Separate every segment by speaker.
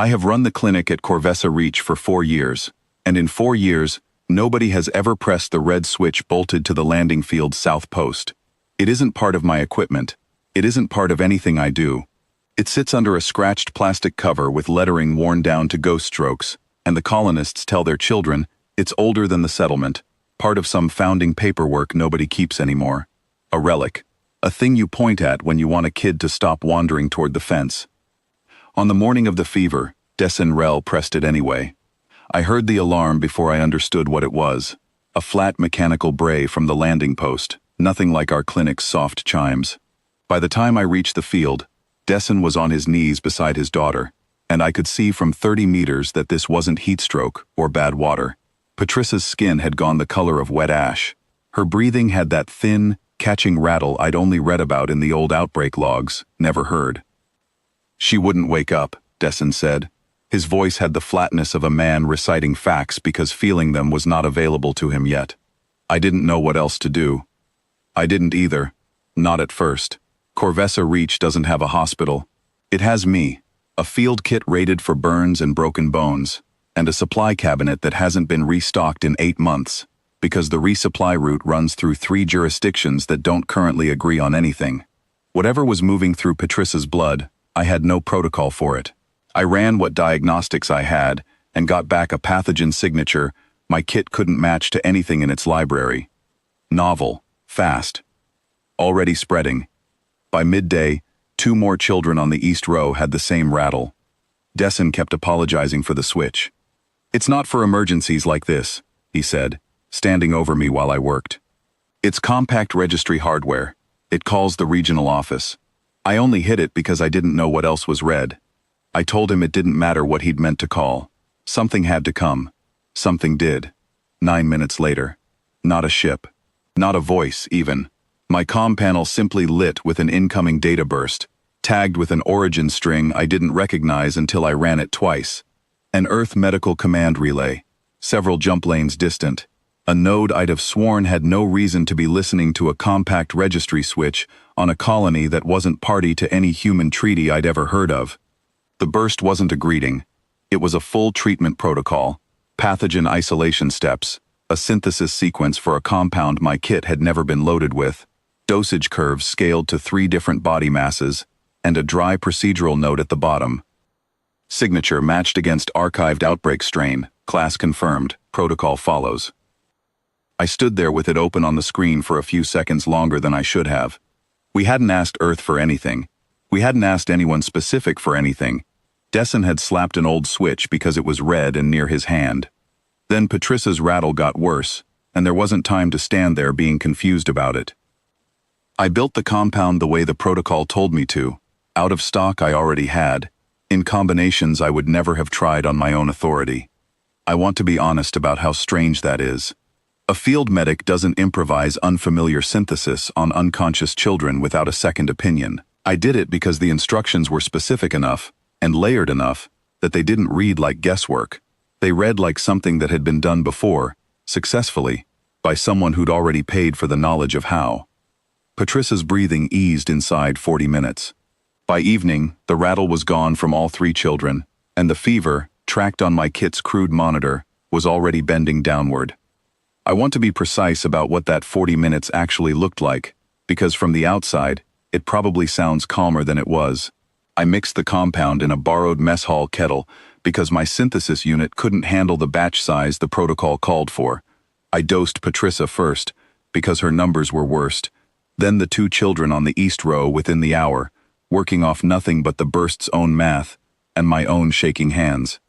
Speaker 1: I have run the clinic at Corvessa Reach for 4 years, and in 4 years, nobody has ever pressed the red switch bolted to the landing field's south post. It isn't part of my equipment. It isn't part of anything I do. It sits under a scratched plastic cover with lettering worn down to ghost strokes, and the colonists tell their children it's older than the settlement, part of some founding paperwork nobody keeps anymore. A relic. A thing you point at when you want a kid to stop wandering toward the fence. On the morning of the fever, Desenrel pressed it anyway. I heard the alarm before I understood what it was. A flat mechanical bray from the landing post, nothing like our clinic's soft chimes. By the time I reached the field, Desen was on his knees beside his daughter, and I could see from 30 meters that this wasn't heat stroke or bad water. Patricia's skin had gone the color of wet ash. Her breathing had that thin, catching rattle I'd only read about in the old outbreak logs, never heard. She wouldn't wake up, Desen said. His voice had the flatness of a man reciting facts because feeling them was not available to him yet. I didn't know what else to do. I didn't either. Not at first. Corvessa Reach doesn't have a hospital. It has me, a field kit rated for burns and broken bones, and a supply cabinet that hasn't been restocked in 8 months, because the resupply route runs through 3 jurisdictions that don't currently agree on anything. Whatever was moving through Patricia's blood, I had no protocol for it. I ran what diagnostics I had and got back a pathogen signature my kit couldn't match to anything in its library. Novel, fast, already spreading. By midday, 2 more children on the East Row had the same rattle. Desen kept apologizing for the switch. "It's not for emergencies like this," he said, standing over me while I worked. "It's compact registry hardware. It calls the regional office. I only hit it because I didn't know what else was red." I told him it didn't matter what he'd meant to call. Something had to come. Something did. 9 minutes later. Not a ship. Not a voice, even. My comm panel simply lit with an incoming data burst, tagged with an origin string I didn't recognize until I ran it twice. An Earth Medical Command relay, several jump lanes distant. A node I'd have sworn had no reason to be listening to a compact registry switch on a colony that wasn't party to any human treaty I'd ever heard of. The burst wasn't a greeting. It was a full treatment protocol, pathogen isolation steps, a synthesis sequence for a compound my kit had never been loaded with, dosage curves scaled to 3 different body masses, and a dry procedural note at the bottom. Signature matched against archived outbreak strain, class confirmed, protocol follows. I stood there with it open on the screen for a few seconds longer than I should have. We hadn't asked Earth for anything. We hadn't asked anyone specific for anything. Desen had slapped an old switch because it was red and near his hand. Then Patricia's rattle got worse, and there wasn't time to stand there being confused about it. I built the compound the way the protocol told me to. Out of stock I already had, in combinations I would never have tried on my own authority. I want to be honest about how strange that is. A field medic doesn't improvise unfamiliar synthesis on unconscious children without a second opinion. I did it because the instructions were specific enough and layered enough that they didn't read like guesswork. They read like something that had been done before, successfully, by someone who'd already paid for the knowledge of how. Patricia's breathing eased inside 40 minutes. By evening, the rattle was gone from all 3 children, and the fever, tracked on my kit's crude monitor, was already bending downward. I want to be precise about what that 40 minutes actually looked like, because from the outside, it probably sounds calmer than it was. I mixed the compound in a borrowed mess hall kettle because my synthesis unit couldn't handle the batch size the protocol called for. I dosed Patricia first, because her numbers were worst, then the 2 children on the East Row within the hour, working off nothing but the burst's own math, and my own shaking hands.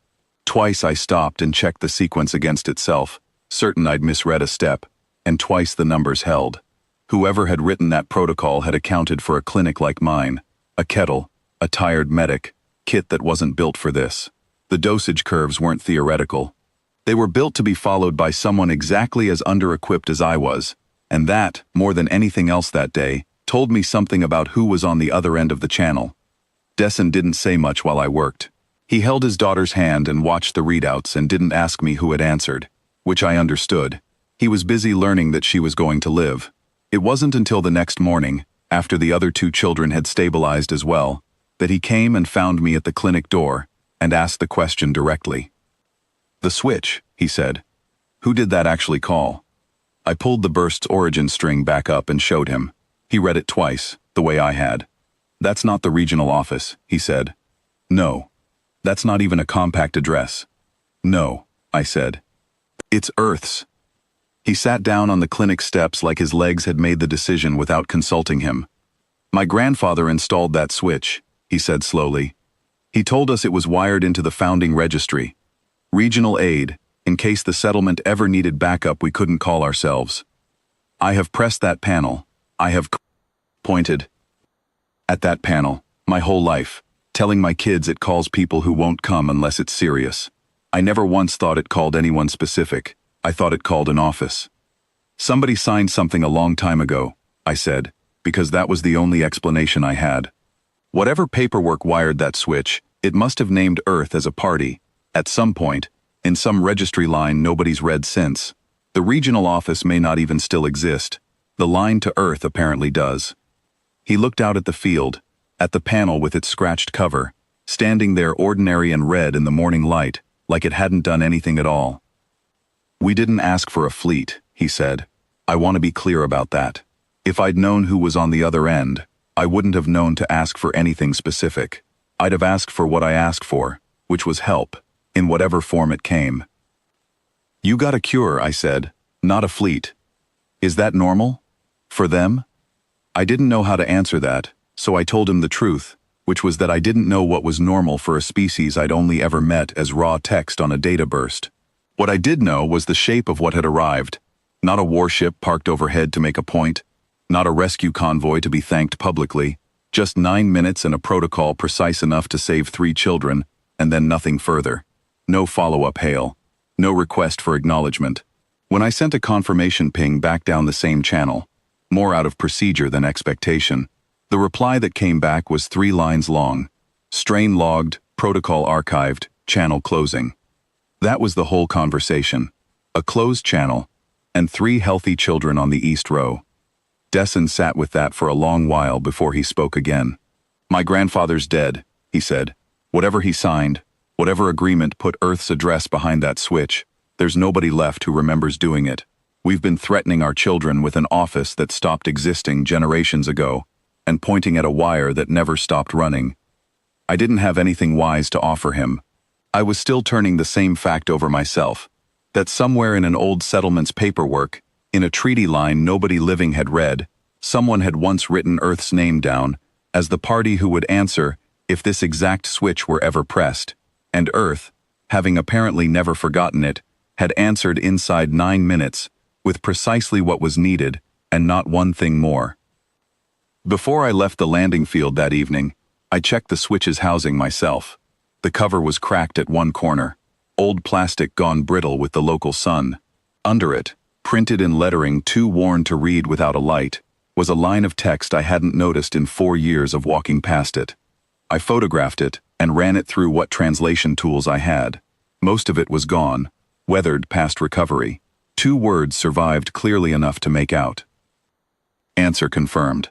Speaker 1: Twice I stopped and checked the sequence against itself, certain I'd misread a step, and twice the numbers held. Whoever had written that protocol had accounted for a clinic like mine, a kettle, a tired medic, kit that wasn't built for this. The dosage curves weren't theoretical. They were built to be followed by someone exactly as under-equipped as I was, and that, more than anything else that day, told me something about who was on the other end of the channel. Desen didn't say much while I worked. He held his daughter's hand and watched the readouts and didn't ask me who had answered, which I understood. He was busy learning that she was going to live. It wasn't until the next morning, after the other 2 children had stabilized as well, that he came and found me at the clinic door, and asked the question directly. "The switch," he said. "Who did that actually call?" I pulled the burst's origin string back up and showed him. He read it twice, the way I had. "That's not the regional office," he said. "No. That's not even a compact address." "No," I said. "It's Earth's." He sat down on the clinic steps like his legs had made the decision without consulting him. "My grandfather installed that switch," he said slowly. "He told us it was wired into the founding registry. Regional aid, in case the settlement ever needed backup we couldn't call ourselves. I have pressed that panel. I have pointed at that panel my whole life, telling my kids it calls people who won't come unless it's serious. I never once thought it called anyone specific. I thought it called an office. Somebody signed something a long time ago," I said, because that was the only explanation I had. Whatever paperwork wired that switch, it must have named Earth as a party, at some point, in some registry line nobody's read since. The regional office may not even still exist. The line to Earth apparently does. He looked out at the field, at the panel with its scratched cover, standing there ordinary and red in the morning light, like it hadn't done anything at all. "We didn't ask for a fleet," he said. "I want to be clear about that. If I'd known who was on the other end, I wouldn't have known to ask for anything specific. I'd have asked for what I asked for, which was help, in whatever form it came." "You got a cure," I said, "not a fleet. Is that normal? For them?" I didn't know how to answer that, so I told him the truth, which was that I didn't know what was normal for a species I'd only ever met as raw text on a data burst. What I did know was the shape of what had arrived. Not a warship parked overhead to make a point, not a rescue convoy to be thanked publicly, just 9 minutes and a protocol precise enough to save 3 children, and then nothing further. No follow-up hail. No request for acknowledgement. When I sent a confirmation ping back down the same channel, more out of procedure than expectation, the reply that came back was 3 lines long. Strain logged, protocol archived, channel closing. That was the whole conversation. A closed channel, and 3 healthy children on the east row. Dessen sat with that for a long while before he spoke again. "My grandfather's dead," he said. "Whatever he signed, whatever agreement put Earth's address behind that switch, there's nobody left who remembers doing it. We've been threatening our children with an office that stopped existing generations ago, and pointing at a wire that never stopped running." I didn't have anything wise to offer him. I was still turning the same fact over myself, that somewhere in an old settlement's paperwork, in a treaty line nobody living had read, someone had once written Earth's name down as the party who would answer if this exact switch were ever pressed, and Earth, having apparently never forgotten it, had answered inside 9 minutes, with precisely what was needed, and not one thing more. Before I left the landing field that evening, I checked the switch's housing myself. The cover was cracked at one corner, old plastic gone brittle with the local sun. Under it, printed in lettering too worn to read without a light, was a line of text I hadn't noticed in 4 years of walking past it. I photographed it and ran it through what translation tools I had. Most of it was gone, weathered past recovery. 2 words survived clearly enough to make out. Answer confirmed.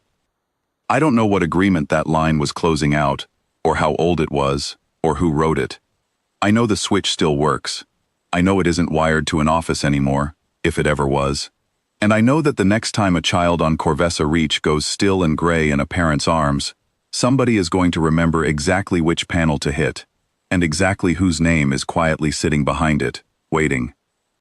Speaker 1: I don't know what agreement that line was closing out, or how old it was, or who wrote it. I know the switch still works. I know it isn't wired to an office anymore, if it ever was. And I know that the next time a child on Corvessa Reach goes still and gray in a parent's arms, somebody is going to remember exactly which panel to hit, and exactly whose name is quietly sitting behind it, waiting.